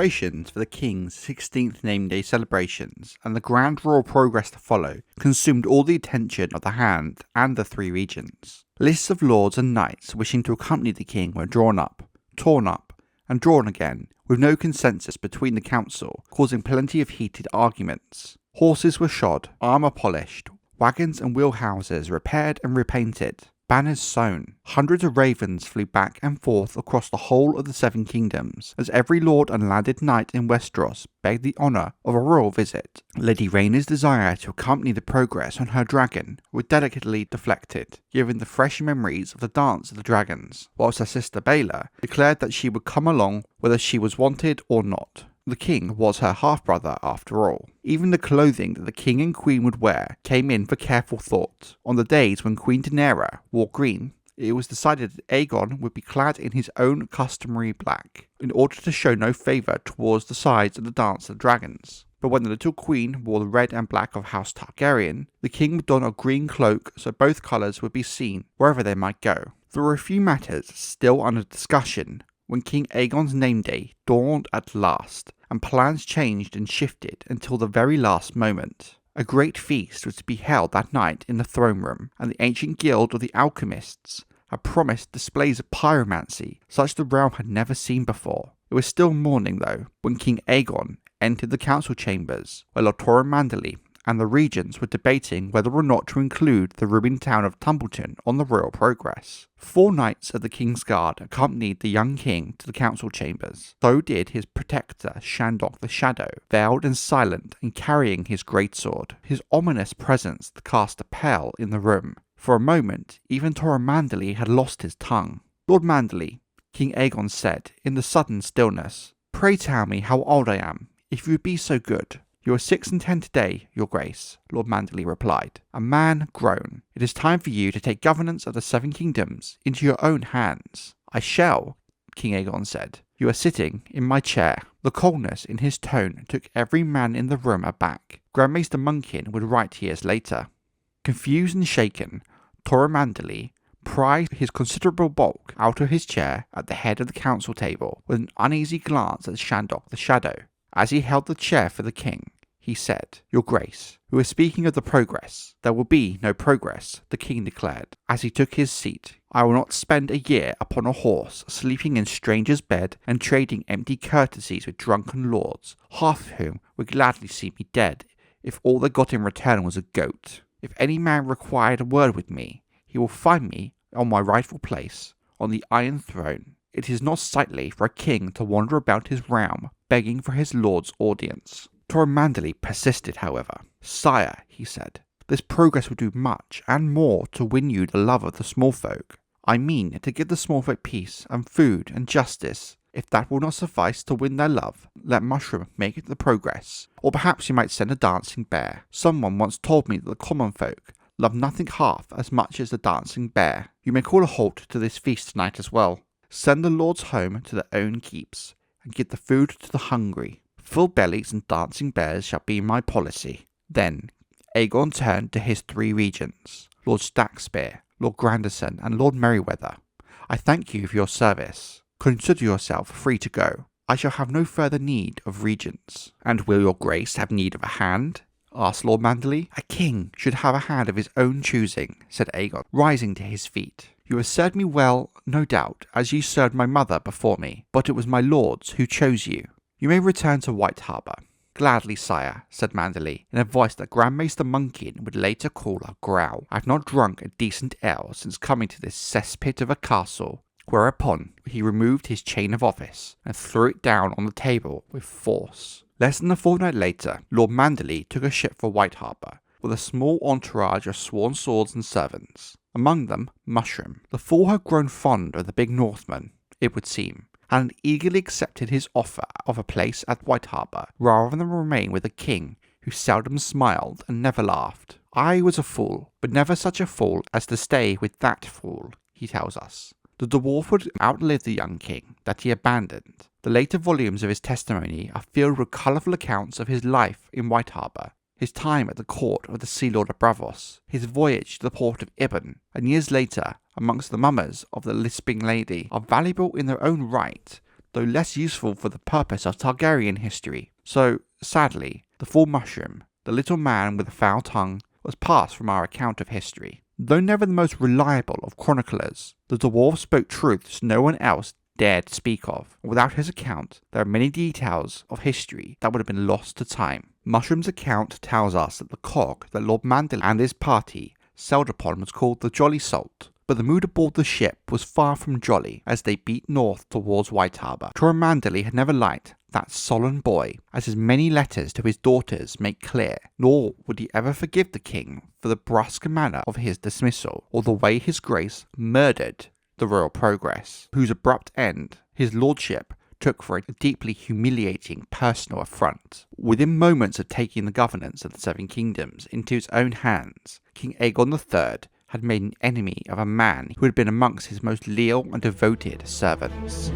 preparations for the king's 16th name day celebrations and the grand royal progress to follow consumed all the attention of the Hand and the three regions. Lists of lords and knights wishing to accompany the king were drawn up, torn up, and drawn again, with no consensus between the council, causing plenty of heated arguments. Horses were shod, armour polished, wagons and wheelhouses repaired and repainted, banners sewn. Hundreds of ravens flew back and forth across the whole of the Seven Kingdoms, as every lord and landed knight in Westeros begged the honour of a royal visit. Lady Rhaenyra's desire to accompany the progress on her dragon was delicately deflected, given the fresh memories of the Dance of the Dragons, whilst her sister Baela declared that she would come along whether she was wanted or not. The king was her half-brother after all. Even the clothing that the king and queen would wear came in for careful thought. On the days when Queen Daenerys wore green, it was decided that Aegon would be clad in his own customary black, in order to show no favour towards the sides of the Dance of the Dragons. But when the little queen wore the red and black of House Targaryen, the king would don a green cloak so both colours would be seen wherever they might go. There were a few matters still under discussion when King Aegon's name day dawned at last, and plans changed and shifted until the very last moment. A great feast was to be held that night in the throne room, and the ancient guild of the alchemists had promised displays of pyromancy such the realm had never seen before. It was still morning, though, when King Aegon entered the council chambers, where Lord Manderly and the regents were debating whether or not to include the ruined town of Tumbleton on the royal progress. 4 knights of the King's Guard accompanied the young king to the council chambers. So did his protector Shandok the Shadow, veiled and silent and carrying his greatsword. His ominous presence cast a pall in the room. For a moment, even Manderly had lost his tongue. Lord Manderly, King Aegon said in the sudden stillness, "Pray tell me how old I am, if you would be so good." "You are 6 and 10 today, your grace," Lord Manderly replied. A man groaned. "It is time for you to take governance of the 7 kingdoms into your own hands." "I shall," King Aegon said. "You are sitting in my chair." The coldness in his tone took every man in the room aback. Grand Maester Munkin would write years later. Confused and shaken, Manderly pried his considerable bulk out of his chair at the head of the council table with an uneasy glance at Shandok the Shadow. As he held the chair for the king, he said, "Your grace, we were speaking of the progress." "There will be no progress," the king declared, as he took his seat. "I will not spend a year upon a horse, sleeping in strangers' bed, and trading empty courtesies with drunken lords, half of whom would gladly see me dead if all they got in return was a goat. If any man required a word with me, he will find me on my rightful place, on the Iron Throne. It is not sightly for a king to wander about his realm, begging for his lord's audience." Manderly persisted, however. "Sire," he said, "this progress will do much and more to win you the love of the small folk. I mean to give the small folk peace and food and justice. If that will not suffice to win their love, let Mushroom make it the progress. Or perhaps you might send a dancing bear. Someone once told me that the common folk love nothing half as much as the dancing bear. You may call a halt to this feast tonight as well. Send the lords home to their own keeps, and give the food to the hungry. Full bellies and dancing bears shall be my policy." Then Aegon turned to his 3 regents, Lord Stackspear, Lord Grandison, and Lord Merryweather. "I thank you for your service. Consider yourself free to go. I shall have no further need of regents." "And will your grace have need of a hand?" asked Lord Manderly. "A king should have a hand of his own choosing," said Aegon, rising to his feet. "You have served me well, no doubt, as you served my mother before me, but it was my lords who chose you. You may return to White Harbour." "Gladly, sire," said Manderly, in a voice that Grand Maester Munkin would later call a growl. "I have not drunk a decent ale since coming to this cesspit of a castle." Whereupon he removed his chain of office and threw it down on the table with force. Less than a fortnight later, Lord Manderly took a ship for White Harbour, with a small entourage of sworn swords and servants. Among them, Mushroom. The 4 had grown fond of the big Northman, it would seem, and eagerly accepted his offer of a place at White Harbour, rather than remain with a king who seldom smiled and never laughed. "I was a fool, but never such a fool as to stay with that fool," he tells us. The dwarf would outlive the young king that he abandoned. The later volumes of his testimony are filled with colourful accounts of his life in White Harbour, his time at the court of the Sea Lord of Braavos, his voyage to the port of Ibon, and years later, amongst the mummers of the lisping lady, are valuable in their own right though less useful for the purpose of Targaryen history. So, sadly, the full mushroom, the little man with a foul tongue, was passed from our account of history. Though never the most reliable of chroniclers, the dwarf spoke truths no one else dared speak of. Without his account, there are many details of history that would have been lost to time. Mushroom's account tells us that the cog that Lord Mandalay and his party sailed upon was called the Jolly Salt, but the mood aboard the ship was far from jolly as they beat north towards White Harbour. Jorah Mandalay had never liked that sullen boy, as his many letters to his daughters make clear, nor would he ever forgive the king for the brusque manner of his dismissal, or the way his grace murdered the royal progress, whose abrupt end his lordship took for a deeply humiliating personal affront. Within moments of taking the governance of the Seven Kingdoms into his own hands, King Aegon III had made an enemy of a man who had been amongst his most loyal and devoted servants.